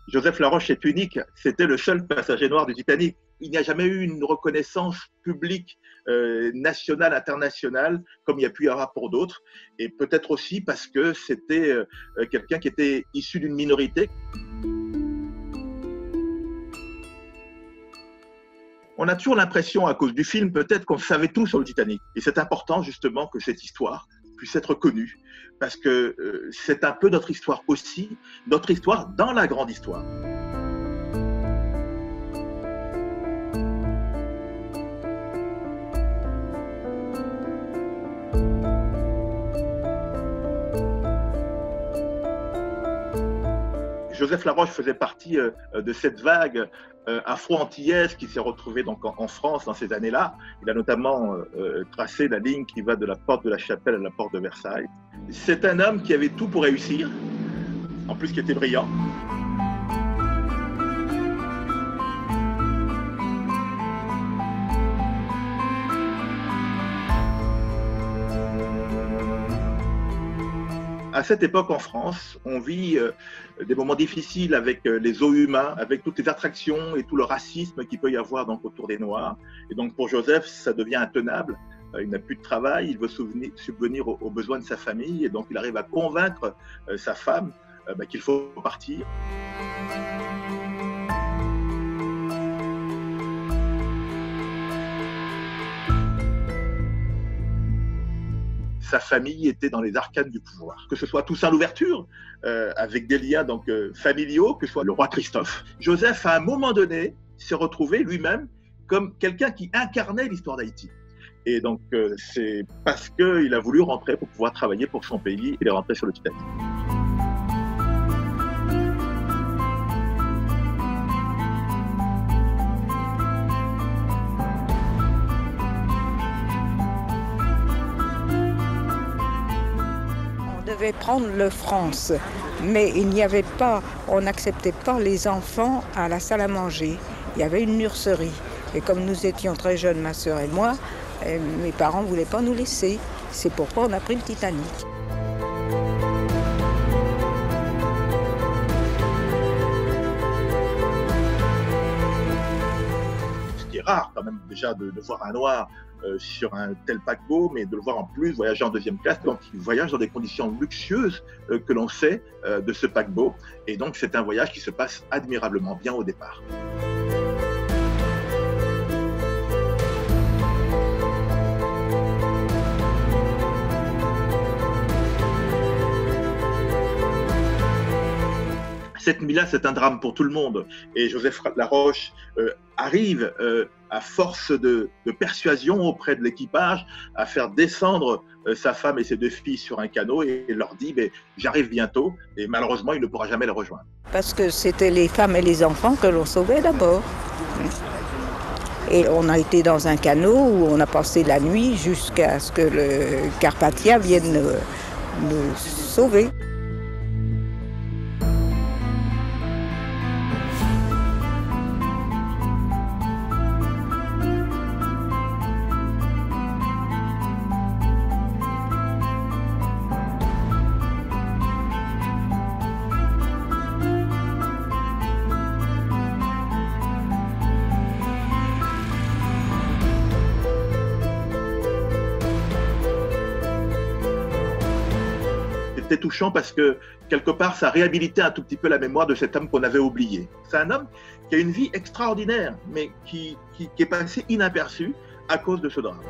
Joseph Laroche est unique, c'était le seul passager noir du Titanic. Il n'y a jamais eu une reconnaissance publique, nationale, internationale, comme il y a pu y avoir pour d'autres. Et peut-être aussi parce que c'était quelqu'un qui était issu d'une minorité. On a toujours l'impression, à cause du film, peut-être qu'on savait tout sur le Titanic. Et c'est important, justement, que cette histoire puisse être connue, parce que c'est un peu notre histoire aussi, notre histoire dans la grande histoire. Joseph Laroche faisait partie de cette vague afro-antillaise qui s'est retrouvée donc en France dans ces années-là. Il a notamment tracé la ligne qui va de la porte de la Chapelle à la porte de Versailles. C'est un homme qui avait tout pour réussir, en plus qui était brillant. À cette époque en France, on vit des moments difficiles avec les eaux humains, avec toutes les attractions et tout le racisme qu'il peut y avoir donc, autour des Noirs. Et donc pour Joseph, ça devient intenable. Il n'a plus de travail, il veut subvenir aux besoins de sa famille et donc il arrive à convaincre sa femme qu'il faut partir. Sa famille était dans les arcanes du pouvoir. Que ce soit Toussaint l'Ouverture, avec des liens donc, familiaux, que ce soit le roi Christophe. Joseph, à un moment donné, s'est retrouvé lui-même comme quelqu'un qui incarnait l'histoire d'Haïti. Et donc, c'est parce qu'il a voulu rentrer pour pouvoir travailler pour son pays, il est rentré sur le Titanic. On devait prendre le France, mais il n'y avait pas, on n'acceptait pas les enfants à la salle à manger. Il y avait une nurserie. Et comme nous étions très jeunes, ma sœur et moi, mes parents ne voulaient pas nous laisser. C'est pourquoi on a pris le Titanic. Ce qui est rare quand même déjà de voir un noir sur un tel paquebot, mais de le voir en plus voyager en deuxième classe. Donc il voyage dans des conditions luxueuses que l'on sait de ce paquebot. Et donc c'est un voyage qui se passe admirablement bien au départ. Cette nuit-là, c'est un drame pour tout le monde. Et Joseph Laroche arrive, à force de persuasion auprès de l'équipage, à faire descendre sa femme et ses deux filles sur un canot et leur dit « j'arrive bientôt ». Et malheureusement, il ne pourra jamais les rejoindre. Parce que c'était les femmes et les enfants que l'on sauvait d'abord. Et on a été dans un canot où on a passé la nuit jusqu'à ce que le Carpathia vienne nous sauver. C'était touchant parce que, quelque part, ça réhabilitait un tout petit peu la mémoire de cet homme qu'on avait oublié. C'est un homme qui a une vie extraordinaire, mais qui est passé inaperçu à cause de ce drame.